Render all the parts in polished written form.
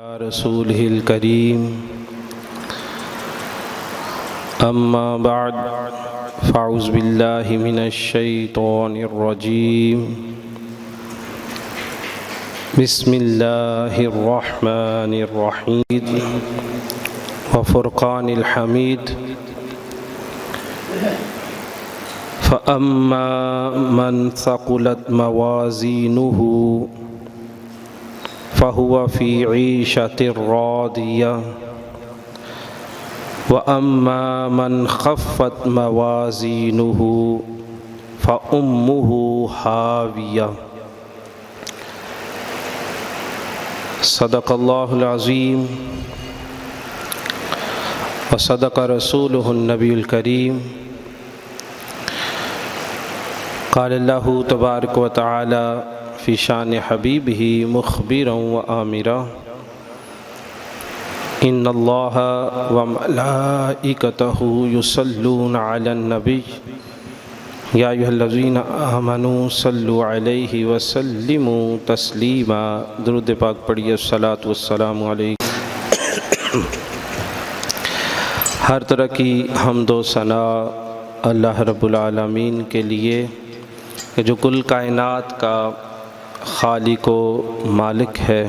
رسوله الكريم أما بعد فأعوذ بالله من الشيطان الرجيم بسم الله الرحمن الرحيم وفرقان الحميد فأما من ثقلت موازينه فهو في عيشة راضية وأما من خفت موازينه فأمه هاوية صدق الله العظيم وصدق رسوله النبي الكريم قال الله تبارك وتعالى في شان حبيبه مخبرا وآمرا إن الله وملائكته يصلون على النبي يا أيها الذين آمنوا صلوا عليه وسلموا تسليما درود پاک پڑھیے الصلاۃ والسلام علیہ ہر طرح کی حمد و ثنا اللہ رب العالمین کے لیے کہ جو کل کائنات کا خالق و مالک ہے،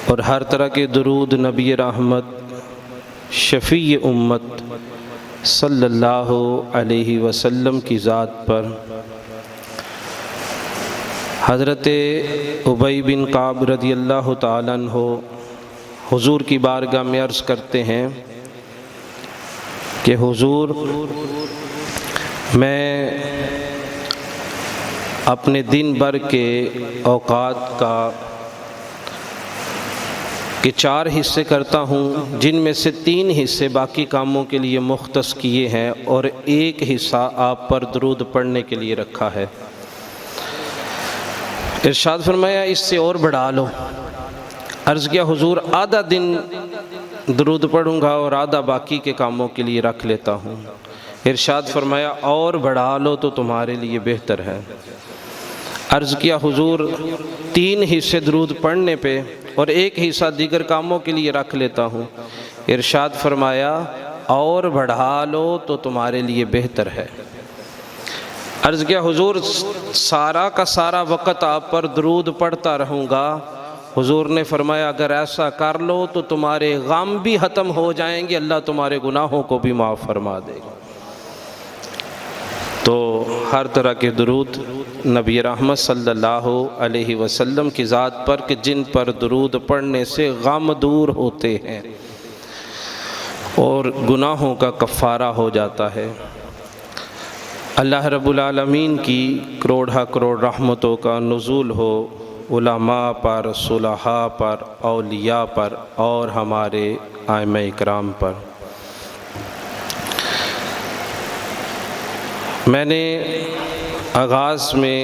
اور ہر طرح کے درود نبی رحمت شفیع امت صلی اللہ علیہ وسلم کی ذات پر۔ حضرت ابی بن کعب رضی اللہ تعالیٰ عنہ حضور کی بارگاہ میں عرض کرتے ہیں کہ حضور، میں اپنے دن بھر کے اوقات کا کہ 4 حصے کرتا ہوں، جن میں سے 3 حصے باقی کاموں کے لیے مختص کیے ہیں اور 1 حصہ آپ پر درود پڑھنے کے لیے رکھا ہے۔ ارشاد فرمایا اس سے اور بڑھا لو۔ عرض کیا حضور، آدھا دن درود پڑھوں گا اور آدھا باقی کے کاموں کے لیے رکھ لیتا ہوں۔ ارشاد فرمایا اور بڑھا لو تو تمہارے لیے بہتر ہے۔ عرض کیا حضور، 3 حصے درود پڑھنے پہ اور 1 حصہ دیگر کاموں کے لیے رکھ لیتا ہوں۔ ارشاد فرمایا اور بڑھا لو تو تمہارے لیے بہتر ہے۔ عرض کیا حضور، سارا کا سارا وقت آپ پر درود پڑھتا رہوں گا۔ حضور نے فرمایا اگر ایسا کر لو تو تمہارے غم بھی ختم ہو جائیں گے، اللہ تمہارے گناہوں کو بھی معاف فرما دے گا۔ تو ہر طرح کے درود نبی رحمت صلی اللہ علیہ وسلم کی ذات پر کہ جن پر درود پڑھنے سے غم دور ہوتے ہیں اور گناہوں کا کفارہ ہو جاتا ہے۔ اللہ رب العالمین کی کروڑہ کروڑ رحمتوں کا نزول ہو علماء پر، صلحاء پر، اولیاء پر اور ہمارے ائمہ اکرام پر۔ میں نے آغاز میں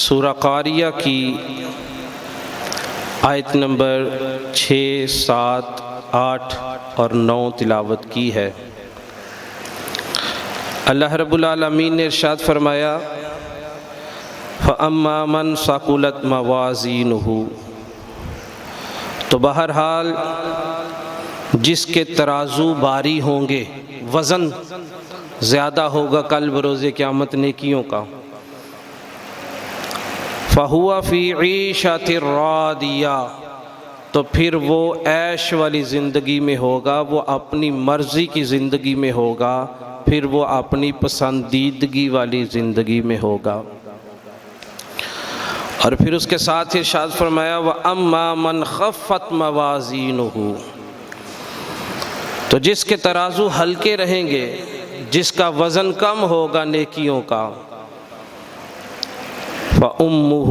سورہ قاریہ کی آیت نمبر 6، 7، 8 اور 9 تلاوت کی ہے۔ اللہ رب العالمین نے ارشاد فرمایا فَأَمَّا مَنْ ثَقُلَتْ مَوَازِينُهُ، تو بہرحال جس کے ترازو باری ہوں گے، وزن زیادہ ہوگا کل بروز قیامت نیکیوں کا، فَهُوَ فِي عِيشَةٍ رَاضِيَةٍ، تو پھر وہ عیش والی زندگی میں ہوگا، وہ اپنی مرضی کی زندگی میں ہوگا، پھر وہ اپنی پسندیدگی والی زندگی میں ہوگا۔ اور پھر اس کے ساتھ ہی ارشاد فرمایا وَأَمَّا مَنْ خَفَّتْ مَوَازِينُهُ، تو جس کے ترازو ہلکے رہیں گے، جس کا وزن کم ہوگا نیکیوں کا، فَأُمُّهُ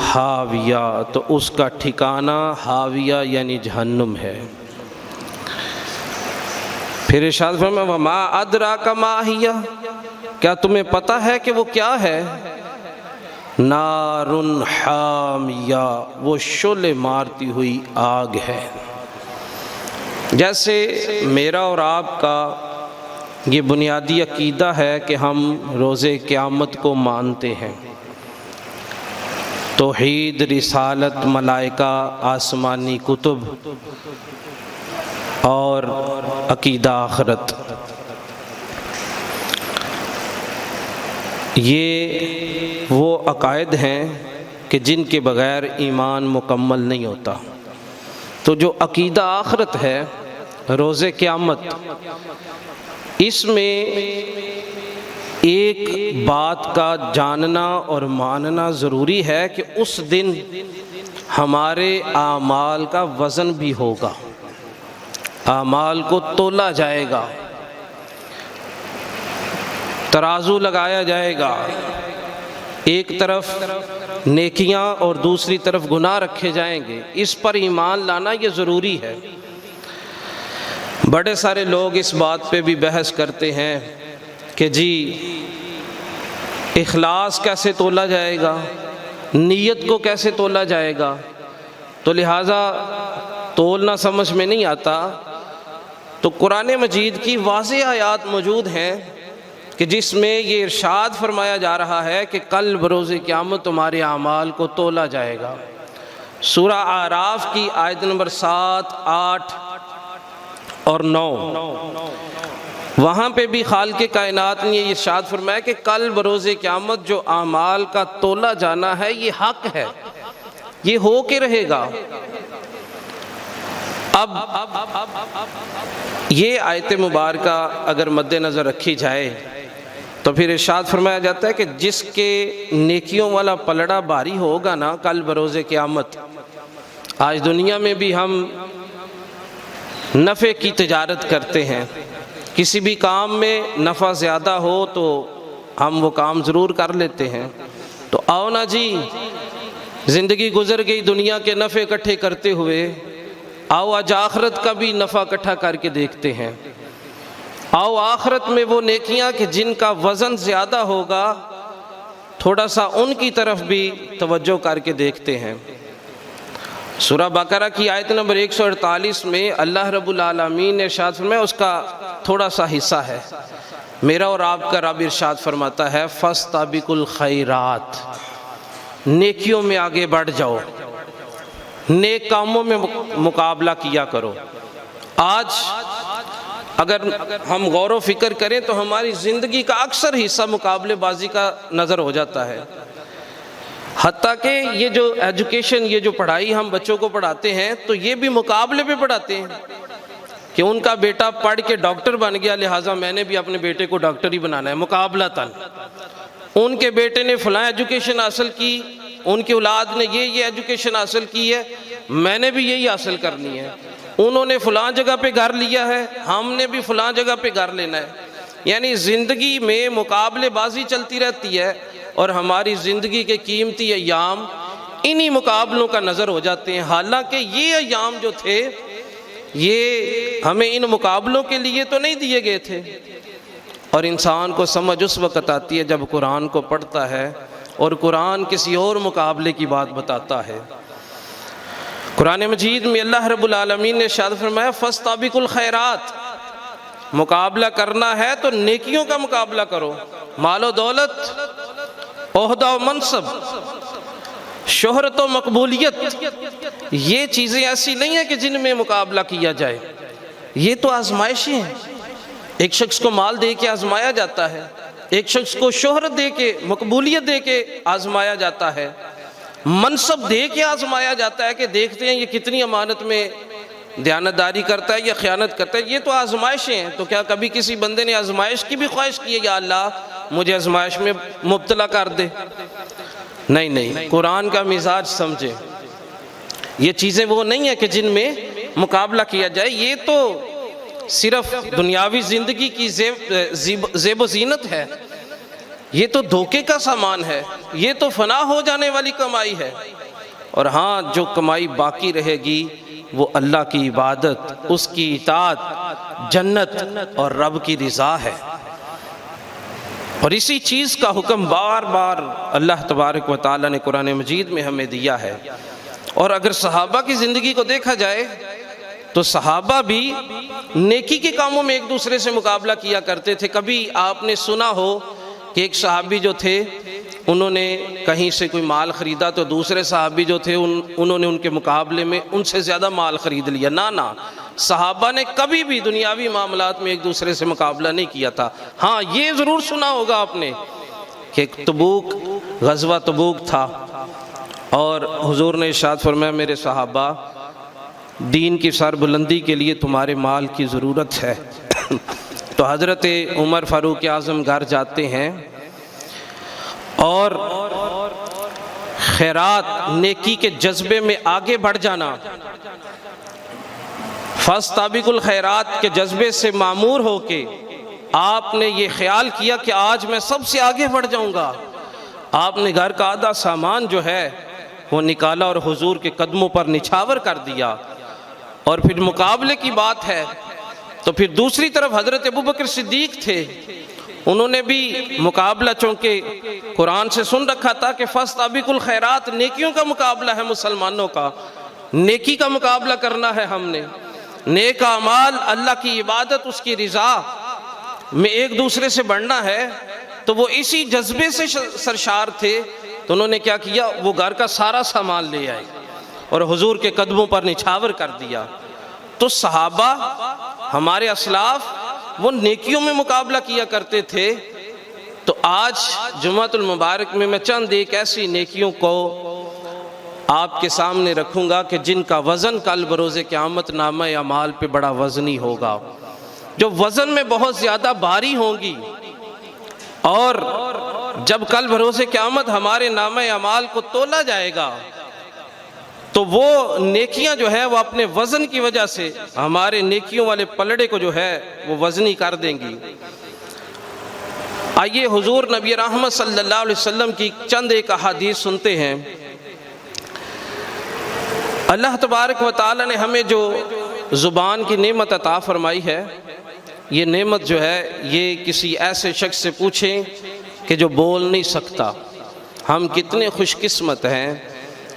ہاویہ، تو اس کا ٹھکانہ ہاویہ یعنی جہنم ہے۔ پھر ارشاد فرمایا وَمَا أَدْرَاكَ مَا هِيَ، کیا تمہیں پتہ ہے کہ وہ کیا ہے؟ نار حامیہ، وہ شعلے مارتی ہوئی آگ ہے۔ جیسے میرا اور آپ کا یہ بنیادی عقیدہ ہے کہ ہم روز قیامت کو مانتے ہیں، تو توحید، رسالت، ملائکہ، آسمانی کتب اور عقیدہ آخرت، یہ وہ عقائد ہیں کہ جن کے بغیر ایمان مکمل نہیں ہوتا۔ تو جو عقیدہ آخرت ہے، روز قیامت، اس میں ایک بات کا جاننا اور ماننا ضروری ہے کہ اس دن ہمارے اعمال کا وزن بھی ہوگا، اعمال کو تولا جائے گا، ترازو لگایا جائے گا، ایک طرف نیکیاں اور دوسری طرف گناہ رکھے جائیں گے۔ اس پر ایمان لانا یہ ضروری ہے۔ بڑے سارے لوگ اس بات پہ بھی بحث کرتے ہیں کہ جی اخلاص کیسے تولا جائے گا، نیت کو کیسے تولا جائے گا، تو لہٰذا تولنا سمجھ میں نہیں آتا تو قرآن مجید کی واضح آیات موجود ہیں کہ جس میں یہ ارشاد فرمایا جا رہا ہے کہ کل بروز قیامت تمہارے اعمال کو تولا جائے گا۔ سورہ اعراف کی آیت نمبر 7، 8 اور 9، وہاں پہ بھی خالق کائنات نے یہ ارشاد فرمایا کہ کل بروز قیامت جو اعمال کا تولا جانا ہے یہ حق ہے، یہ ہو کے رہے گا۔ اب یہ آیت مبارکہ اگر مد نظر رکھی جائے تو پھر ارشاد فرمایا جاتا ہے کہ جس کے نیکیوں والا پلڑا بھاری ہوگا نا کل بروز قیامت۔ آج دنیا میں بھی ہم نفع کی تجارت کرتے ہیں، کسی بھی کام میں نفع زیادہ ہو تو ہم وہ کام ضرور کر لیتے ہیں۔ تو آؤ نا جی، زندگی گزر گئی دنیا کے نفع اکٹھے کرتے ہوئے، آؤ آج آخرت کا بھی نفع اکٹھا کر کے دیکھتے ہیں۔ آؤ آخرت میں وہ نیکیاں کہ جن کا وزن زیادہ ہوگا، تھوڑا سا ان کی طرف بھی توجہ کر کے دیکھتے ہیں۔ سورہ بقرہ کی آیت نمبر 148 میں اللہ رب العالمین نے ارشاد فرمایا، اس کا تھوڑا سا حصہ ہے، میرا اور آپ کا رب ارشاد فرماتا ہے فَاسْتَبِقُوا الْخَيْرَاتِ، نیکیوں میں آگے بڑھ جاؤ، نیک کاموں میں مقابلہ کیا کرو۔ آج اگر ہم غور و فکر کریں تو ہماری زندگی کا اکثر حصہ مقابلے بازی کا نظر ہو جاتا ہے۔ حتیٰ کہ یہ جو ایجوکیشن، یہ جو پڑھائی ہم بچوں کو پڑھاتے ہیں تو یہ بھی مقابلے پہ پڑھاتے ہیں کہ ان کا بیٹا پڑھ کے ڈاکٹر بن گیا، لہٰذا میں نے بھی اپنے بیٹے کو ڈاکٹر ہی بنانا ہے، مقابلتاً۔ ان کے بیٹے نے فلاں ایجوکیشن حاصل کی، ان کی اولاد نے یہ ایجوکیشن حاصل کی ہے، میں نے بھی یہی حاصل کرنی ہے۔ انہوں نے فلاں جگہ پہ گھر لیا ہے، ہم نے بھی فلاں جگہ پہ گھر لینا ہے۔ یعنی زندگی میں مقابلے بازی چلتی رہتی ہے اور ہماری زندگی کے قیمتی ایام انہی مقابلوں کا نظر ہو جاتے ہیں، حالانکہ یہ ایام جو تھے یہ ہمیں ان مقابلوں کے لیے تو نہیں دیے گئے تھے۔ اور انسان کو سمجھ اس وقت آتی ہے جب قرآن کو پڑھتا ہے اور قرآن کسی اور مقابلے کی بات بتاتا ہے۔ قرآن مجید میں اللہ رب العالمین نے ارشاد فرمایا فَاسْتَبِقُوا الْخَيْرَاتِ، مقابلہ کرنا ہے تو نیکیوں کا مقابلہ کرو۔ مال و دولت، عہدہ و منصب، شہرت و مقبولیت، یہ چیزیں ایسی نہیں ہیں کہ جن میں مقابلہ کیا جائے، یہ تو آزمائشیں ہیں۔ ایک شخص کو مال دے کے آزمایا جاتا ہے، ایک شخص کو شہرت دے کے، مقبولیت دے کے آزمایا جاتا ہے، منصب دے کے آزمایا جاتا ہے کہ دیکھتے ہیں یہ کتنی امانت میں دیانتداری کرتا ہے یا خیانت کرتا ہے۔ یہ تو آزمائشیں ہیں۔ تو کیا کبھی کسی بندے نے آزمائش کی بھی خواہش کی ہے یا اللہ مجھے آزمائش میں مبتلا کر دے؟ نہیں، قرآن کا مزاج سمجھے۔ یہ چیزیں وہ نہیں ہیں کہ جن میں مقابلہ کیا جائے، یہ تو صرف دنیاوی زندگی کی زیب و زینت ہے، یہ تو دھوکے کا سامان ہے، یہ تو فنا ہو جانے والی کمائی ہے۔ اور ہاں، جو کمائی باقی رہے گی وہ اللہ کی عبادت، اس کی اطاعت، جنت اور رب کی رضا ہے۔ اور اسی چیز کا حکم بار بار اللہ تبارک و تعالیٰ نے قرآن مجید میں ہمیں دیا ہے۔ اور اگر صحابہ کی زندگی کو دیکھا جائے تو صحابہ بھی نیکی کے کاموں میں ایک دوسرے سے مقابلہ کیا کرتے تھے۔ کبھی آپ نے سنا ہو کہ ایک صحابی جو تھے انہوں نے کہیں سے کوئی مال خریدا تو دوسرے صحابی جو تھے انہوں نے ان کے مقابلے میں ان سے زیادہ مال خرید لیا. نہ صحابہ نے کبھی بھی دنیاوی معاملات میں ایک دوسرے سے مقابلہ نہیں کیا تھا. ہاں یہ ضرور سنا ہوگا آپ نے کہ تبوک، غزوہ تبوک تھا اور حضور نے ارشاد فرمایا میرے صحابہ دین کی سر بلندی کے لیے تمہارے مال کی ضرورت ہے. تو حضرت عمر فاروق اعظم گھر جاتے ہیں اور خیرات نیکی کے جذبے میں آگے بڑھ جانا، فاستبقوا الخیرات کے جذبے سے معمور ہو کے آپ نے یہ خیال کیا کہ آج میں سب سے آگے بڑھ جاؤں گا. آپ نے گھر کا آدھا سامان جو ہے وہ نکالا اور حضور کے قدموں پر نچھاور کر دیا. اور پھر مقابلے کی بات ہے تو پھر دوسری طرف حضرت ابوبکر صدیق تھے، انہوں نے بھی مقابلہ چونکہ قرآن سے سن رکھا تھا کہ فاستبقوا الخیرات نیکیوں کا مقابلہ ہے، مسلمانوں کا نیکی کا مقابلہ کرنا ہے. ہم نے نیک اعمال، اللہ کی عبادت، اس کی رضا میں ایک دوسرے سے بڑھنا ہے. تو وہ اسی جذبے سے سرشار تھے تو انہوں نے کیا کیا، وہ گھر کا سارا سامان لے آئے اور حضور کے قدموں پر نچھاور کر دیا. تو صحابہ ہمارے اسلاف وہ نیکیوں میں مقابلہ کیا کرتے تھے. تو آج جمعۃ المبارک میں چند ایک ایسی نیکیوں کو آپ کے سامنے رکھوں گا کہ جن کا وزن کل بروز قیامت نامہ اعمال پہ بڑا وزنی ہوگا، جو وزن میں بہت زیادہ بھاری ہوں گی. اور جب کل بروز قیامت ہمارے نامہ اعمال کو تولا جائے گا تو وہ نیکیاں جو ہے وہ اپنے وزن کی وجہ سے ہمارے نیکیوں والے پلڑے کو جو ہے وہ وزنی کر دیں گی. آئیے حضور نبی رحمت صلی اللہ علیہ وسلم کی چند ایک احادیث سنتے ہیں. اللہ تبارک و تعالی نے ہمیں جو زبان کی نعمت عطا فرمائی ہے، یہ نعمت جو ہے یہ کسی ایسے شخص سے پوچھیں کہ جو بول نہیں سکتا. ہم کتنے خوش قسمت ہیں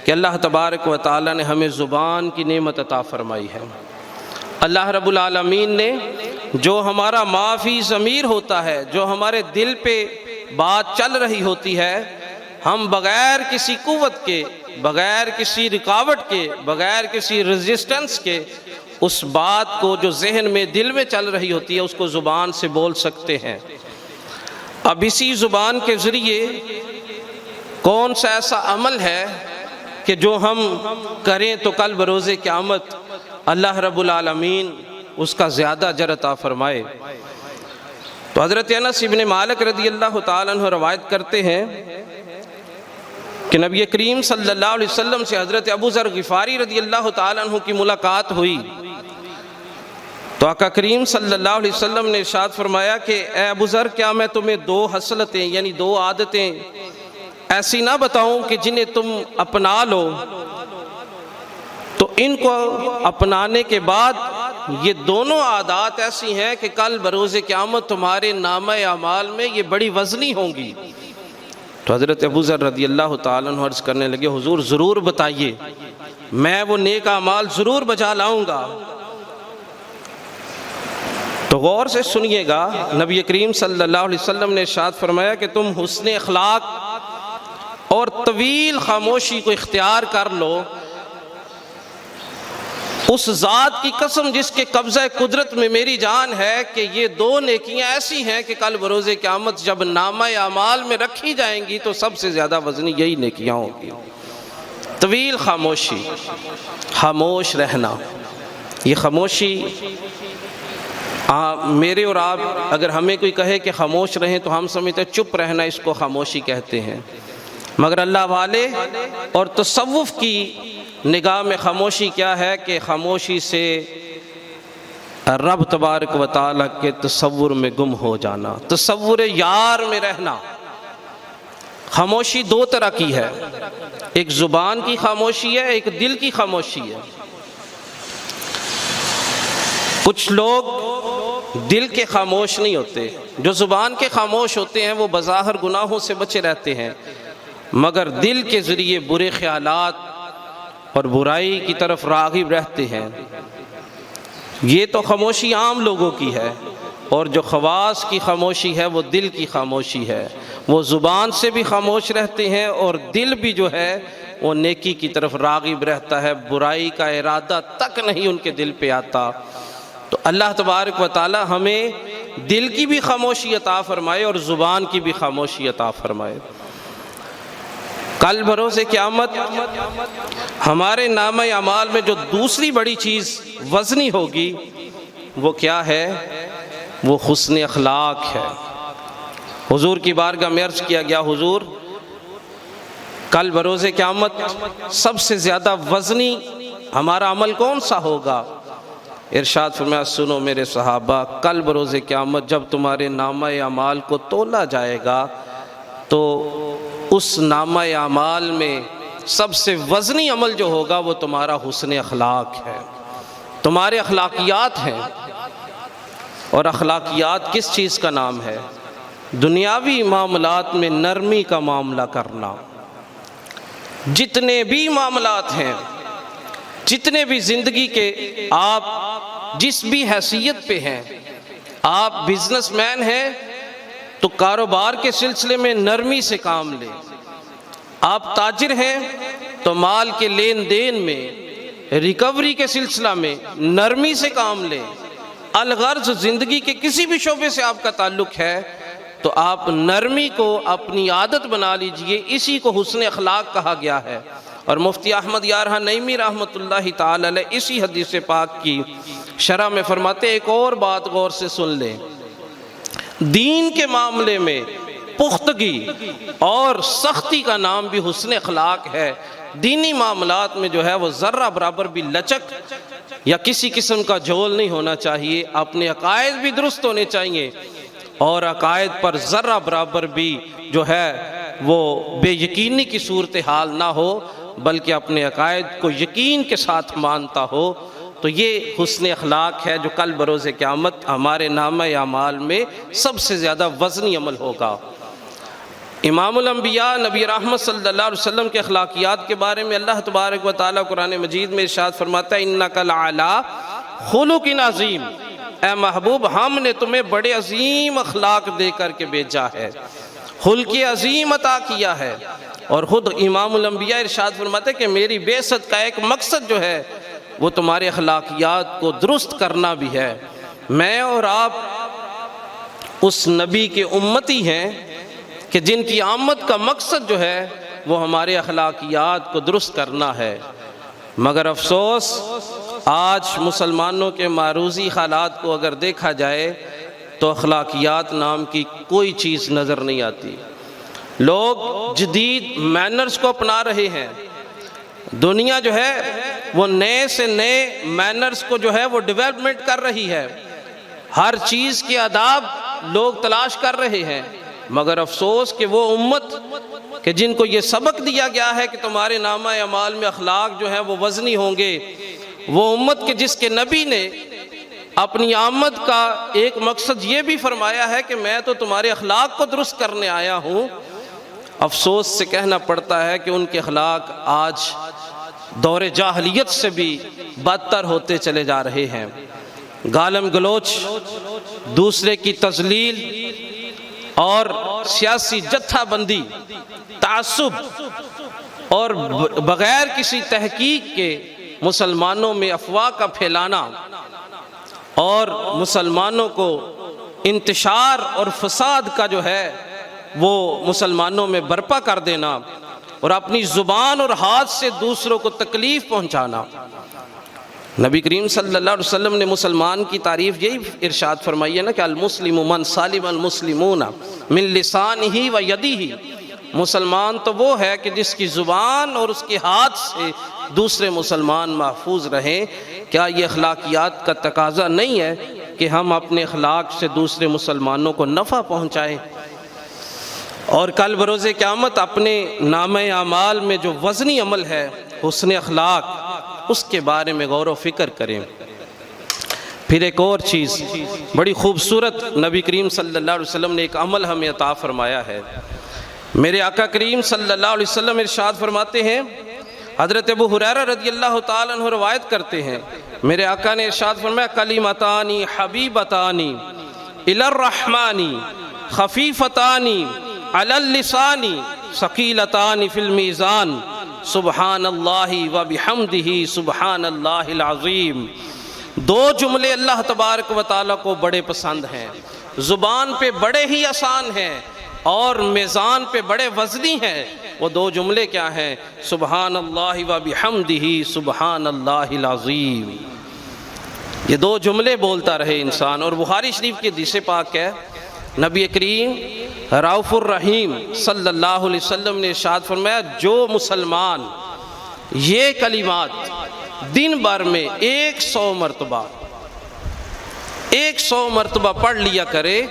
کہ اللہ تبارک و تعالی نے ہمیں زبان کی نعمت عطا فرمائی ہے. اللہ رب العالمین نے جو ہمارا ما فی ضمیر ہوتا ہے، جو ہمارے دل پہ بات چل رہی ہوتی ہے، ہم بغیر کسی قوت کے، بغیر کسی رکاوٹ کے، بغیر کسی ریزسٹنس کے اس بات کو جو ذہن میں دل میں چل رہی ہوتی ہے اس کو زبان سے بول سکتے ہیں. اب اسی زبان کے ذریعے کون سا ایسا عمل ہے کہ جو ہم کریں تو کل بروز قیامت اللہ رب العالمین اس کا زیادہ اجر عطا فرمائے. تو حضرت انس ابن مالک رضی اللہ تعالیٰ عنہ روایت کرتے ہیں کہ نبی کریم صلی اللہ علیہ وسلم سے حضرت ابو ذر غفاری رضی اللہ تعالیٰ عنہ کی ملاقات ہوئی تو آقا کریم صلی اللہ علیہ وسلم نے ارشاد فرمایا کہ اے ابو ذر، کیا میں تمہیں دو خصلتیں یعنی دو عادتیں ایسی نہ بتاؤں کہ جنہیں تم اپنا لو تو ان کو اپنانے کے بعد یہ دونوں عادات ایسی ہیں کہ کل بروز قیامت تمہارے نامہ اعمال میں یہ بڑی وزنی ہوں گی. تو حضرت ابو ذر رضی اللہ تعالیٰ عنہ عرض کرنے لگے حضور ضرور بتائیے، میں وہ نیک اعمال ضرور بجا لاؤں گا. تو غور سے سنیے گا، نبی کریم صلی اللہ علیہ وسلم نے ارشاد فرمایا کہ تم حسن اخلاق اور طویل خاموشی کو اختیار کر لو. اس ذات کی قسم جس کے قبضہ قدرت میں میری جان ہے کہ یہ دو نیکیاں ایسی ہیں کہ کل بروز قیامت جب نامہ اعمال میں رکھی جائیں گی تو سب سے زیادہ وزنی یہی نیکیاں ہوں گی. طویل خاموشی، خاموش رہنا. یہ خاموشی میرے اور آپ اگر ہمیں کوئی کہے کہ خاموش رہیں تو ہم سمجھتے چپ رہنا اس کو خاموشی کہتے ہیں، مگر اللہ والے اور تصوف کی نگاہ میں خاموشی کیا ہے کہ خاموشی سے رب تبارک و تعالیٰ کے تصور میں گم ہو جانا، تصور یار میں رہنا. خاموشی دو طرح کی ہے، ایک زبان کی خاموشی ہے، ایک دل کی خاموشی ہے. کچھ لوگ دل کے خاموش نہیں ہوتے، جو زبان کے خاموش ہوتے ہیں وہ بظاہر گناہوں سے بچے رہتے ہیں مگر دل کے ذریعے برے خیالات اور برائی کی طرف راغب رہتے ہیں. یہ تو خاموشی عام لوگوں کی ہے، اور جو خواص کی خاموشی ہے وہ دل کی خاموشی ہے. وہ زبان سے بھی خاموش رہتے ہیں اور دل بھی جو ہے وہ نیکی کی طرف راغب رہتا ہے، برائی کا ارادہ تک نہیں ان کے دل پہ آتا۔ تو اللہ تبارک و تعالی ہمیں دل کی بھی خاموشی عطا فرمائے اور زبان کی بھی خاموشی عطا فرمائے۔ کل بروز قیامت ہمارے نامہ اعمال میں جو دوسری بڑی چیز وزنی ہوگی وہ کیا ہے؟ وہ حسن اخلاق ہے۔ حضور کی بارگاہ میں عرض کیا گیا، حضور کل بروز قیامت سب سے زیادہ وزنی ہمارا عمل کون سا ہوگا؟ ارشاد فرمایا، سنو میرے صحابہ، کل بروز قیامت جب تمہارے نامہ اعمال کو تولا جائے گا تو اس نامہ اعمال میں سب سے وزنی عمل جو ہوگا وہ تمہارا حسن اخلاق ہے، تمہارے اخلاقیات ہیں۔ اور اخلاقیات کس چیز کا نام ہے؟ دنیاوی معاملات میں نرمی کا معاملہ کرنا۔ جتنے بھی معاملات ہیں، جتنے بھی زندگی کے آپ جس بھی حیثیت پہ ہیں، آپ بزنس مین ہیں تو کاروبار کے سلسلے میں نرمی سے کام لیں، آپ تاجر ہیں تو مال کے لین دین میں ریکوری کے سلسلہ میں نرمی سے کام لیں۔ الغرض زندگی کے کسی بھی شعبے سے آپ کا تعلق ہے تو آپ نرمی کو اپنی عادت بنا لیجئے، اسی کو حسن اخلاق کہا گیا ہے۔ اور مفتی احمد یارحہ نعیمی رحمۃ اللہ تعالی علیہ اسی حدیث پاک کی شرح میں فرماتے، ایک اور بات غور سے سن لیں، دین کے معاملے میں پختگی اور سختی کا نام بھی حسن اخلاق ہے۔ دینی معاملات میں جو ہے وہ ذرہ برابر بھی لچک یا کسی قسم کا جھول نہیں ہونا چاہیے، اپنے عقائد بھی درست ہونے چاہیے اور عقائد پر ذرہ برابر بھی جو ہے وہ بے یقینی کی صورتحال نہ ہو، بلکہ اپنے عقائد کو یقین کے ساتھ مانتا ہو۔ تو یہ حسن اخلاق ہے جو کل بروز قیامت ہمارے نامہ اعمال میں سب سے زیادہ وزنی عمل ہوگا۔ امام الانبیاء نبی رحمت صلی اللہ علیہ وسلم کے اخلاقیات کے بارے میں اللہ تبارک و تعالیٰ قرآن مجید میں ارشاد فرماتا ہے، اِنَّكَ لَعَلَىٰ خُلُقٍ عَظِيمٍ، اے محبوب ہم نے تمہیں بڑے عظیم اخلاق دے کر کے بھیجا ہے، خلق عظیم عطا کیا ہے۔ اور خود امام الانبیاء ارشاد فرماتے ہیں کہ میری بعثت کا ایک مقصد جو ہے وہ تمہارے اخلاقیات کو درست کرنا بھی ہے۔ میں اور آپ اس نبی کے امتی ہیں کہ جن کی آمد کا مقصد جو ہے وہ ہمارے اخلاقیات کو درست کرنا ہے، مگر افسوس آج مسلمانوں کے معروضی حالات کو اگر دیکھا جائے تو اخلاقیات نام کی کوئی چیز نظر نہیں آتی۔ لوگ جدید مینرز کو اپنا رہے ہیں، دنیا جو ہے وہ نئے سے نئے مینرز کو جو ہے وہ ڈیولپمنٹ کر رہی ہے، ہر چیز کے آداب لوگ تلاش کر رہے ہیں، مگر افسوس کہ وہ امت کہ جن کو یہ سبق دیا گیا ہے کہ تمہارے نامہ اعمال میں اخلاق جو ہے وہ وزنی ہوں گے، وہ امت کہ جس کے نبی نے اپنی آمد کا ایک مقصد یہ بھی فرمایا ہے کہ میں تو تمہارے اخلاق کو درست کرنے آیا ہوں، افسوس سے کہنا پڑتا ہے کہ ان کے اخلاق آج دور جاہلیت سے بھی بدتر ہوتے چلے جا رہے ہیں۔ گالم گلوچ، دوسرے کی تذلیل اور سیاسی جتھا بندی، تعصب اور بغیر کسی تحقیق کے مسلمانوں میں افواہ کا پھیلانا اور مسلمانوں کو انتشار اور فساد کا جو ہے وہ مسلمانوں میں برپا کر دینا اور اپنی زبان اور ہاتھ سے دوسروں کو تکلیف پہنچانا۔ نبی کریم صلی اللہ علیہ وسلم نے مسلمان کی تعریف یہی ارشاد فرمائی ہے نا کہ المسلم من سالم المسلمون من لسانہ و یدہ، مسلمان تو وہ ہے کہ جس کی زبان اور اس کے ہاتھ سے دوسرے مسلمان محفوظ رہیں۔ کیا یہ اخلاقیات کا تقاضا نہیں ہے کہ ہم اپنے اخلاق سے دوسرے مسلمانوں کو نفع پہنچائیں؟ اور کل بروز قیامت اپنے نامہ اعمال میں جو وزنی عمل ہے حسن اخلاق، اس کے بارے میں غور و فکر کریں۔ پھر ایک اور چیز بڑی خوبصورت نبی کریم صلی اللہ علیہ وسلم نے ایک عمل ہمیں عطا فرمایا ہے۔ میرے آقا کریم صلی اللہ علیہ وسلم ارشاد فرماتے ہیں، حضرت ابو ہریرہ رضی اللہ تعالیٰ عنہ روایت کرتے ہیں، میرے آقا نے ارشاد فرمایا، کلمتانی حبیبتانی الی الرحمن خفیفتانی علی اللسان ثقیلتان فی المیزان سبحان اللہ و بحمدہ سبحان اللہ العظیم۔ دو جملے اللہ تبارک و تعالیٰ کو بڑے پسند ہیں، زبان پہ بڑے ہی آسان ہیں اور میزان پہ بڑے وزنی ہیں۔ وہ دو جملے کیا ہیں؟ سبحان اللہ و بحمدہ سبحان اللہ العظیم۔ یہ دو جملے بولتا رہے انسان۔ اور بخاری شریف کی حدیث پاک ہے، نبی کریم رؤوف الرحیم صلی اللہ علیہ وسلم نے ارشاد فرمایا، جو مسلمان یہ کلمات دن بھر میں 100 مرتبہ پڑھ لیا کرے،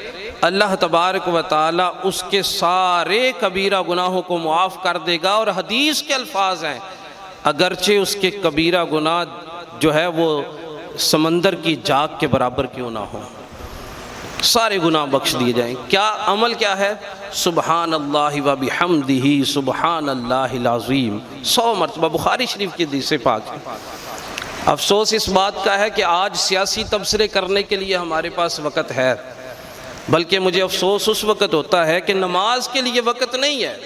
اللہ تبارک و تعالیٰ اس کے سارے کبیرہ گناہوں کو معاف کر دے گا۔ اور حدیث کے الفاظ ہیں، اگرچہ اس کے کبیرہ گناہ جو ہے وہ سمندر کی جاگ کے برابر کیوں نہ ہو، سارے گناہ بخش دیے جائیں۔ کیا عمل کیا ہے؟ سبحان اللہ و بحمدہ سبحان اللہ العظیم 100 مرتبہ۔ بخاری شریف کی حدیث پاک ہے۔ افسوس اس بات کا ہے کہ آج سیاسی تبصرے کرنے کے لیے ہمارے پاس وقت ہے، بلکہ مجھے افسوس اس وقت ہوتا ہے کہ نماز کے لیے وقت نہیں ہے،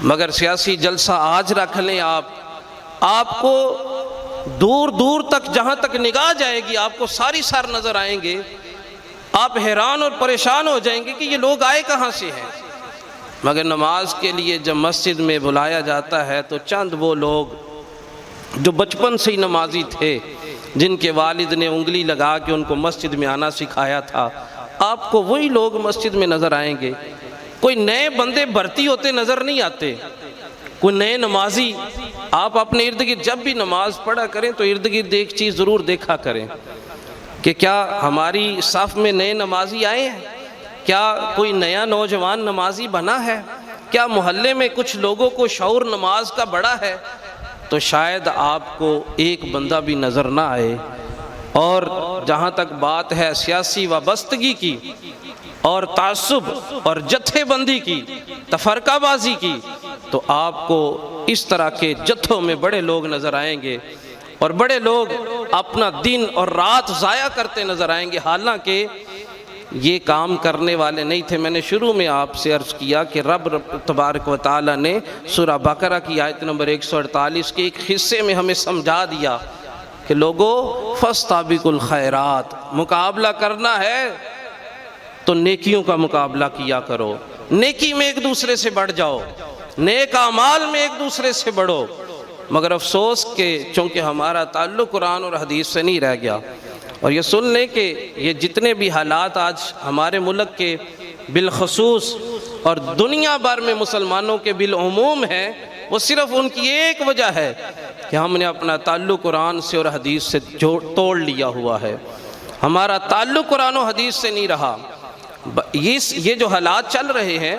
مگر سیاسی جلسہ آج رکھ لیں آپ کو دور دور تک جہاں تک نگاہ جائے گی آپ کو ساری سر نظر آئیں گے، آپ حیران اور پریشان ہو جائیں گے کہ یہ لوگ آئے کہاں سے ہیں۔ مگر نماز کے لیے جب مسجد میں بلایا جاتا ہے تو چند وہ لوگ جو بچپن سے ہی نمازی تھے، جن کے والد نے انگلی لگا کے ان کو مسجد میں آنا سکھایا تھا، آپ کو وہی لوگ مسجد میں نظر آئیں گے۔ کوئی نئے بندے بھرتی ہوتے نظر نہیں آتے، کوئی نئے نمازی۔ آپ اپنے ارد گرد جب بھی نماز پڑھا کریں تو ارد گرد ایک چیز ضرور دیکھا کریں کہ کیا ہماری صف میں نئے نمازی آئے ہیں، کیا کوئی نیا نوجوان نمازی بنا ہے، کیا محلے میں کچھ لوگوں کو شعور نماز کا بڑا ہے۔ تو شاید آپ کو ایک بندہ بھی نظر نہ آئے۔ اور جہاں تک بات ہے سیاسی وابستگی کی اور تعصب اور جتھے بندی کی، تفرقہ بازی کی، تو آپ کو اس طرح کے جتھوں میں بڑے لوگ نظر آئیں گے اور بڑے لوگ اپنا دن اور رات ضائع کرتے نظر آئیں گے، حالانکہ یہ کام کرنے والے نہیں تھے۔ میں نے شروع میں آپ سے عرض کیا کہ رب تبارک و تعالیٰ نے سورہ بقرہ کی آیت نمبر 148 کے ایک حصے میں ہمیں سمجھا دیا کہ لوگو فاستبقوا الخیرات، مقابلہ کرنا ہے تو نیکیوں کا مقابلہ کیا کرو، نیکی میں ایک دوسرے سے بڑھ جاؤ، نیک اعمال میں ایک دوسرے سے بڑھو۔ مگر افسوس کہ چونکہ ہمارا تعلق قرآن اور حدیث سے نہیں رہ گیا، اور یہ سن لیں کہ یہ جتنے بھی حالات آج ہمارے ملک کے بالخصوص اور دنیا بھر میں مسلمانوں کے بالعموم ہیں، وہ صرف ان کی ایک وجہ ہے کہ ہم نے اپنا تعلق قرآن سے اور حدیث سے توڑ لیا ہوا ہے۔ ہمارا تعلق قرآن و حدیث سے نہیں رہا۔ یہ جو حالات چل رہے ہیں،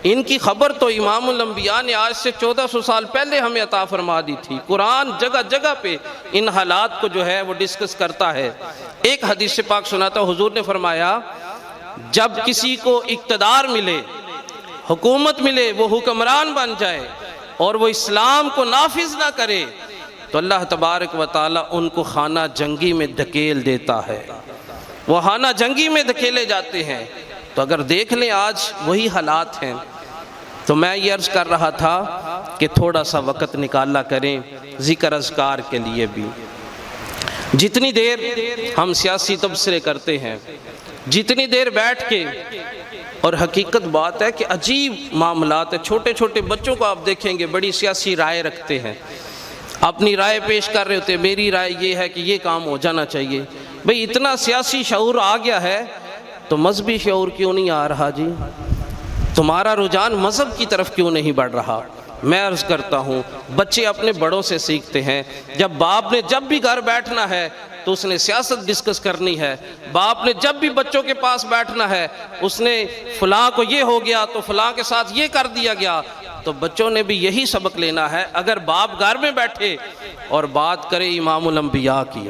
ان کی خبر تو امام الانبیاء نے آج سے 1400 سال پہلے ہمیں عطا فرما دی تھی۔ قرآن جگہ جگہ پہ ان حالات کو جو ہے وہ ڈسکس کرتا ہے۔ ایک حدیث پاک سناتا، حضور نے فرمایا جب کسی کو اقتدار ملے، حکومت ملے، وہ حکمران بن جائے اور وہ اسلام کو نافذ نہ کرے تو اللہ تبارک و تعالیٰ ان کو خانہ جنگی میں دھکیل دیتا ہے، وہ خانہ جنگی میں دھکیلے جاتے ہیں۔ تو اگر دیکھ لیں آج وہی حالات ہیں، تو میں یہ عرض کر رہا تھا کہ تھوڑا سا وقت نکالا کریں ذکر اذکار کے لیے بھی۔ جتنی دیر ہم سیاسی تبصرے کرتے ہیں، جتنی دیر بیٹھ کے، اور حقیقت بات ہے کہ عجیب معاملات ہیں، چھوٹے چھوٹے بچوں کو آپ دیکھیں گے بڑی سیاسی رائے رکھتے ہیں، اپنی رائے پیش کر رہے ہوتے ہیں، میری رائے یہ ہے کہ یہ کام ہو جانا چاہیے۔ بھئی اتنا سیاسی شعور آ گیا ہے تو مذہبی شعور کیوں نہیں آ رہا جی؟ تمہارا رجحان مذہب کی طرف کیوں نہیں بڑھ رہا؟ میں عرض کرتا ہوں بچے اپنے بڑوں سے سیکھتے ہیں۔ جب باپ نے جب بھی گھر بیٹھنا ہے تو اس نے سیاست ڈسکس کرنی ہے، باپ نے جب بھی بچوں کے پاس بیٹھنا ہے اس نے فلاں کو یہ ہو گیا تو فلاں کے ساتھ یہ کر دیا گیا، تو بچوں نے بھی یہی سبق لینا ہے۔ اگر باپ گھر میں بیٹھے اور بات کرے امام الانبیاء کی،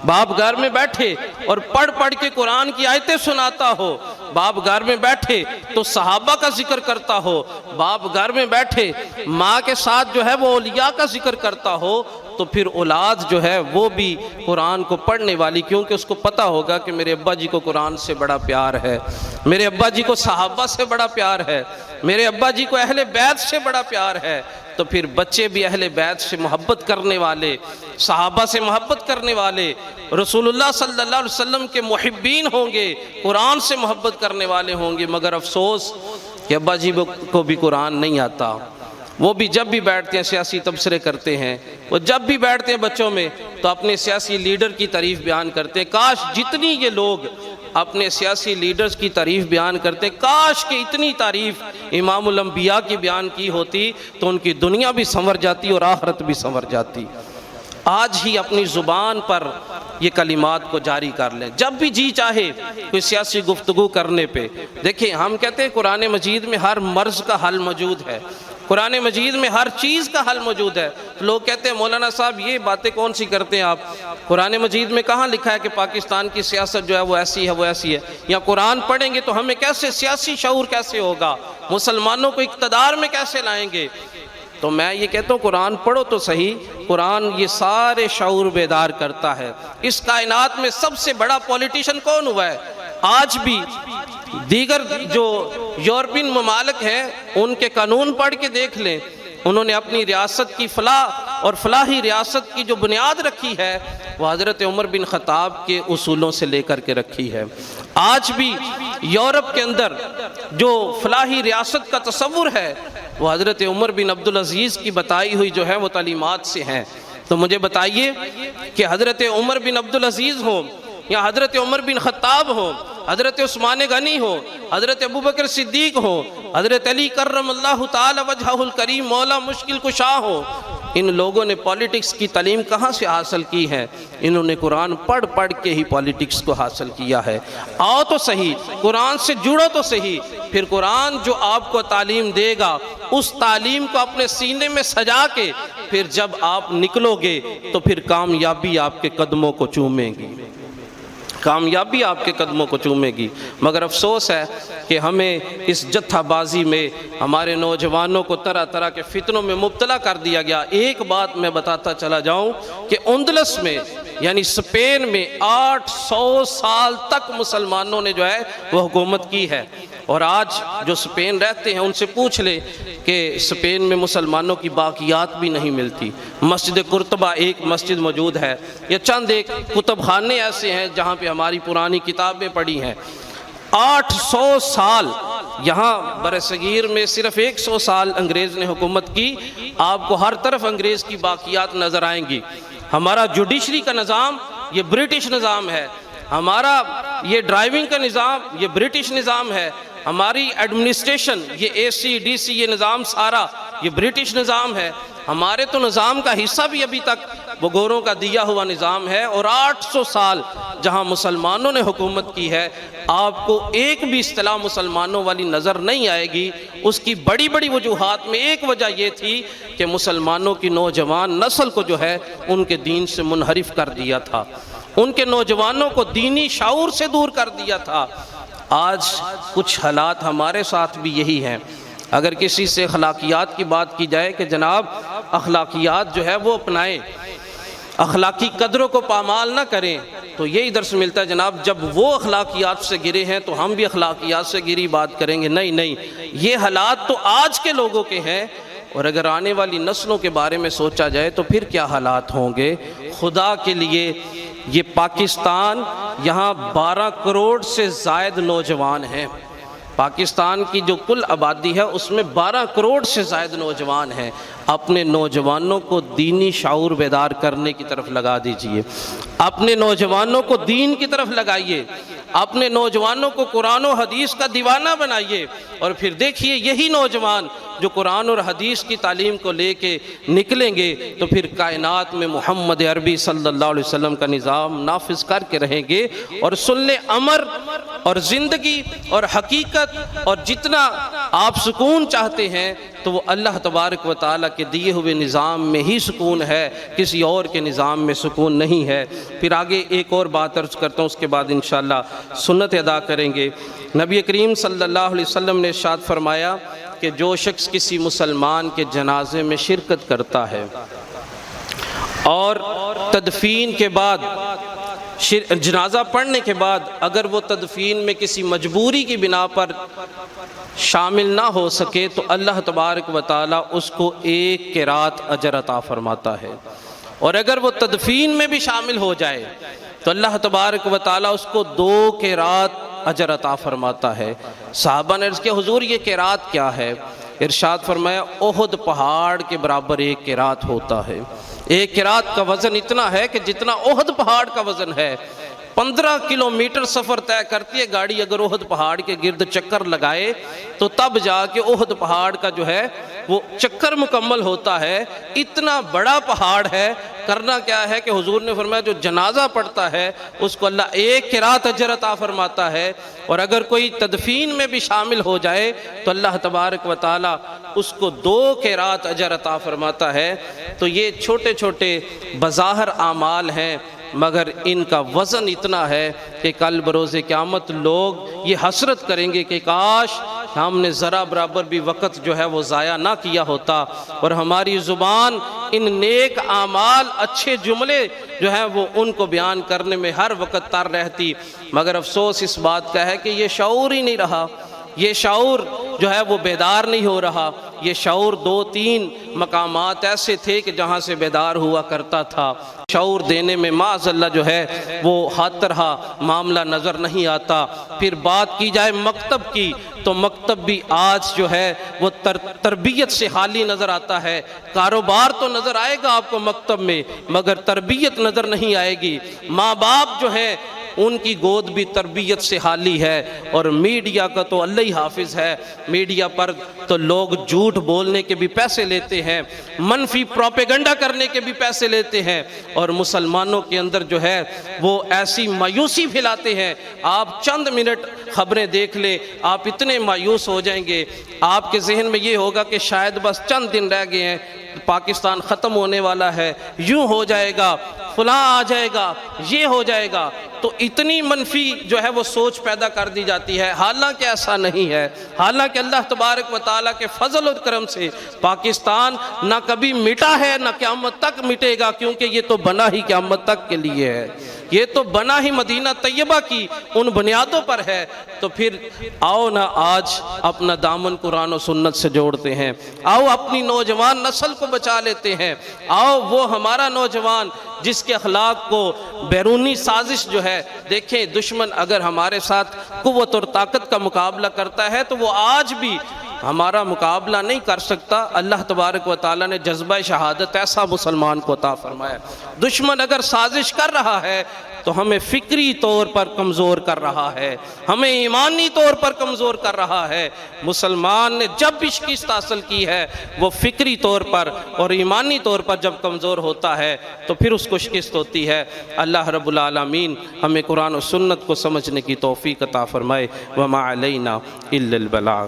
باپ گھر میں بیٹھے اور پڑھ کے قرآن کی آیتیں سناتا ہو باپ گھر میں بیٹھے تو صحابہ کا ذکر کرتا ہو، باپ گھر میں بیٹھے ماں کے ساتھ جو ہے وہ اولیاء کا ذکر کرتا ہو، تو پھر اولاد جو ہے وہ بھی قرآن کو پڑھنے والی، کیونکہ اس کو پتہ ہوگا کہ میرے ابا جی کو قرآن سے بڑا پیار ہے، میرے ابا جی کو صحابہ سے بڑا پیار ہے، میرے ابا جی کو اہل بیت سے بڑا پیار ہے، تو پھر بچے بھی اہل بیت سے محبت کرنے والے، صحابہ سے محبت کرنے والے، رسول اللہ صلی اللہ علیہ وسلم کے محبین ہوں گے، قرآن سے محبت کرنے والے ہوں گے۔ مگر افسوس کہ ابا جی کو بھی قرآن نہیں آتا، وہ بھی جب بھی بیٹھتے ہیں سیاسی تبصرے کرتے ہیں، وہ جب بھی بیٹھتے ہیں بچوں میں تو اپنے سیاسی لیڈر کی تعریف بیان کرتے ہیں۔ کاش جتنی یہ لوگ اپنے سیاسی لیڈرز کی تعریف بیان کرتے، کاش کہ اتنی تعریف امام الانبیاء کی بیان کی ہوتی تو ان کی دنیا بھی سنور جاتی اور آخرت بھی سنور جاتی۔ آج ہی اپنی زبان پر یہ کلمات کو جاری کر لیں، جب بھی جی چاہے کوئی سیاسی گفتگو کرنے پہ۔ دیکھیں ہم کہتے ہیں قرآن مجید میں ہر مرض کا حل موجود ہے، قرآن مجید میں ہر چیز کا حل موجود ہے۔ لوگ کہتے ہیں مولانا صاحب یہ باتیں کون سی کرتے ہیں آپ، قرآن مجید میں کہاں لکھا ہے کہ پاکستان کی سیاست جو ہے وہ ایسی ہے وہ ایسی ہے، یا قرآن پڑھیں گے تو ہمیں کیسے سیاسی شعور کیسے ہوگا، مسلمانوں کو اقتدار میں کیسے لائیں گے؟ تو میں یہ کہتا ہوں قرآن پڑھو تو صحیح، قرآن یہ سارے شعور بیدار کرتا ہے۔ اس کائنات میں سب سے بڑا پولیٹیشن کون ہوا ہے؟ آج بھی دیگر جو یورپین ممالک ہیں ان کے قانون پڑھ کے دیکھ لیں، انہوں نے اپنی ریاست کی فلاح اور فلاحی ریاست کی جو بنیاد رکھی ہے وہ حضرت عمر بن خطاب کے اصولوں سے لے کر کے رکھی ہے۔ آج بھی یورپ کے اندر جو فلاحی ریاست کا تصور ہے وہ حضرت عمر بن عبدالعزیز کی بتائی ہوئی جو ہے وہ تعلیمات سے ہیں۔ تو مجھے بتائیے کہ حضرت عمر بن عبدالعزیز ہوں یا حضرت عمر بن خطاب ہوں، حضرت عثمان غنی ہو، حضرت ابوبکر صدیق ہو، حضرت علی کرم اللہ تعالی وجہہ الکریم مولا مشکل کشا ہو، ان لوگوں نے پالیٹکس کی تعلیم کہاں سے حاصل کی ہے؟ انہوں نے قرآن پڑھ پڑھ کے ہی پالیٹکس کو حاصل کیا ہے۔ آؤ تو صحیح، قرآن سے جڑو تو صحیح، پھر قرآن جو آپ کو تعلیم دے گا اس تعلیم کو اپنے سینے میں سجا کے پھر جب آپ نکلو گے تو پھر کامیابی آپ کے قدموں کو چومے گی، کامیابی آپ کے قدموں کو چومے گی۔ مگر افسوس ہے کہ ہمیں اس جتھا بازی میں ہمارے نوجوانوں کو طرح طرح کے فتنوں میں مبتلا کر دیا گیا۔ ایک بات میں بتاتا چلا جاؤں کہ اندلس میں یعنی اسپین میں 800 سال تک مسلمانوں نے جو ہے وہ حکومت کی ہے، اور آج جو اسپین رہتے ہیں ان سے پوچھ لے کہ اسپین میں مسلمانوں کی باقیات بھی نہیں ملتی۔ مسجد قرطبہ ایک مسجد موجود ہے، یا چند ایک کتب خانے ایسے ہیں جہاں پہ ہماری پرانی کتابیں پڑھی ہیں۔ 800 سال یہاں برصغیر میں صرف 100 سال انگریز نے حکومت کی، آپ کو ہر طرف انگریز کی باقیات نظر آئیں گی۔ ہمارا جوڈیشری کا نظام یہ برٹش نظام ہے، ہمارا یہ ڈرائیونگ کا نظام یہ برٹش نظام ہے، ہماری ایڈمنسٹریشن یہ اے سی ڈی سی یہ نظام سارا یہ برٹش نظام ہے۔ ہمارے تو نظام کا حصہ بھی ابھی تک وہ گوروں کا دیا ہوا نظام ہے، اور 800 سال جہاں مسلمانوں نے حکومت کی ہے آپ کو ایک بھی اصطلاح مسلمانوں والی نظر نہیں آئے گی۔ اس کی بڑی بڑی وجوہات میں ایک وجہ یہ تھی کہ مسلمانوں کی نوجوان نسل کو جو ہے ان کے دین سے منحرف کر دیا تھا، ان کے نوجوانوں کو دینی شعور سے دور کر دیا تھا۔ آج کچھ حالات ہمارے ساتھ بھی یہی ہیں۔ اگر کسی سے اخلاقیات کی بات کی جائے کہ جناب اخلاقیات جو ہے وہ اپنائیں، اخلاقی قدروں کو پامال نہ کریں، تو یہی درس ملتا ہے جناب جب وہ اخلاقیات سے گرے ہیں تو ہم بھی اخلاقیات سے گری بات کریں گے۔ نہیں، یہ حالات تو آج کے لوگوں کے ہیں، اور اگر آنے والی نسلوں کے بارے میں سوچا جائے تو پھر کیا حالات ہوں گے۔ خدا کے لیے یہ پاکستان، یہاں 12 کروڑ سے زائد نوجوان ہیں، پاکستان کی جو کل آبادی ہے اس میں 12 کروڑ سے زائد نوجوان ہیں۔ اپنے نوجوانوں کو دینی شعور بیدار کرنے کی طرف لگا دیجئے، اپنے نوجوانوں کو دین کی طرف لگائیے، اپنے نوجوانوں کو قرآن و حدیث کا دیوانہ بنائیے، اور پھر دیکھیے یہی نوجوان جو قرآن اور حدیث کی تعلیم کو لے کے نکلیں گے تو پھر کائنات میں محمد عربی صلی اللہ علیہ وسلم کا نظام نافذ کر کے رہیں گے۔ اور سن لیں، امر اور زندگی اور حقیقت اور جتنا آپ سکون چاہتے ہیں تو وہ اللہ تبارک و تعالیٰ کے دیے ہوئے نظام میں ہی سکون ہے، کسی اور کے نظام میں سکون نہیں ہے۔ پھر آگے ایک اور بات عرض کرتا ہوں، اس کے بعد انشاءاللہ سنت ادا کریں گے۔ نبی کریم صلی اللہ علیہ وسلم نے ارشاد فرمایا کہ جو شخص کسی مسلمان کے جنازے میں شرکت کرتا ہے اور تدفین کے بعد جنازہ پڑھنے کے بعد اگر وہ تدفین میں کسی مجبوری کی بنا پر شامل نہ ہو سکے تو اللہ تبارک و تعالیٰ اس کو 1 قرات اجر عطا فرماتا ہے، اور اگر وہ تدفین میں بھی شامل ہو جائے تو اللہ تبارک و تعالیٰ اس کو 2 قرات اجر عطا فرماتا ہے۔ صحابہ نے عرض کیا حضور یہ قرات کیا ہے؟ ارشاد فرمایا احد پہاڑ کے برابر 1 قرات ہوتا ہے۔ 1 قرات کا وزن اتنا ہے کہ جتنا احد پہاڑ کا وزن ہے۔ 15 کلومیٹر سفر طے کرتی ہے گاڑی اگر احد پہاڑ کے گرد چکر لگائے تو تب جا کے احد پہاڑ کا جو ہے وہ چکر مکمل ہوتا ہے۔ اتنا بڑا پہاڑ ہے، کرنا کیا ہے کہ حضور نے فرمایا جو جنازہ پڑھتا ہے اس کو اللہ 1 قرات اجر عطا فرماتا ہے، اور اگر کوئی تدفین میں بھی شامل ہو جائے تو اللہ تبارک و تعالیٰ اس کو 2 قرات اجر عطا فرماتا ہے۔ تو یہ چھوٹے چھوٹے بظاہر اعمال ہیں، مگر ان کا وزن اتنا ہے کہ کل بروز قیامت لوگ یہ حسرت کریں گے کہ کاش ہم نے ذرا برابر بھی وقت جو ہے وہ ضائع نہ کیا ہوتا، اور ہماری زبان ان نیک اعمال اچھے جملے جو ہیں وہ ان کو بیان کرنے میں ہر وقت تر رہتی۔ مگر افسوس اس بات کا ہے کہ یہ شعور ہی نہیں رہا، یہ شعور جو ہے وہ بیدار نہیں ہو رہا۔ یہ شعور 2-3 مقامات ایسے تھے کہ جہاں سے بیدار ہوا کرتا تھا، شعور دینے میں معاذ اللہ جو ہے وہ ہر طرح معاملہ نظر نہیں آتا۔ پھر بات کی جائے مکتب کی تو مکتب بھی آج جو ہے وہ تربیت سے خالی نظر آتا ہے۔ کاروبار تو نظر آئے گا آپ کو مکتب میں، مگر تربیت نظر نہیں آئے گی۔ ماں باپ جو ہے ان کی گود بھی تربیت سے خالی ہے، اور میڈیا کا تو اللہ ہی حافظ ہے۔ میڈیا پر تو لوگ جھوٹ بولنے کے بھی پیسے لیتے ہیں، منفی پروپیگنڈا کرنے کے بھی پیسے لیتے ہیں، اور مسلمانوں کے اندر جو ہے وہ ایسی مایوسی پھیلاتے ہیں۔ آپ چند منٹ خبریں دیکھ لیں، آپ اتنے مایوس ہو جائیں گے، آپ کے ذہن میں یہ ہوگا کہ شاید بس چند دن رہ گئے ہیں، پاکستان ختم ہونے والا ہے، یوں ہو جائے گا، فلاں آ جائے گا، یہ ہو جائے گا۔ تو اتنی منفی جو ہے وہ سوچ پیدا کر دی جاتی ہے، حالانکہ ایسا نہیں ہے۔ حالانکہ اللہ تبارک و تعالیٰ کے فضل و کرم سے پاکستان نہ کبھی مٹا ہے نہ قیامت تک مٹے گا، کیونکہ یہ تو بنا ہی قیامت تک کے لیے ہے، یہ تو بنا ہی مدینہ طیبہ کی ان بنیادوں پر ہے۔ تو پھر آؤ نہ آج اپنا دامن قرآن و سنت سے جوڑتے ہیں، آؤ اپنی نوجوان نسل کو بچا لیتے ہیں، آؤ وہ ہمارا نوجوان جس کے اخلاق کو بیرونی سازش جو ہے، دیکھیں دشمن اگر ہمارے ساتھ قوت اور طاقت کا مقابلہ کرتا ہے تو وہ آج بھی ہمارا مقابلہ نہیں کر سکتا۔ اللہ تبارک و تعالیٰ نے جذبہ شہادت ایسا مسلمان کو عطا فرمایا۔ دشمن اگر سازش کر رہا ہے تو ہمیں فکری طور پر کمزور کر رہا ہے، ہمیں ایمانی طور پر کمزور کر رہا ہے۔ مسلمان نے جب بھی شکست حاصل کی ہے وہ فکری طور پر اور ایمانی طور پر جب کمزور ہوتا ہے تو پھر اس کو شکست ہوتی ہے۔ اللہ رب العالمین ہمیں قرآن و سنت کو سمجھنے کی توفیق عطا فرمائے۔ وما علینا الا البلاغ۔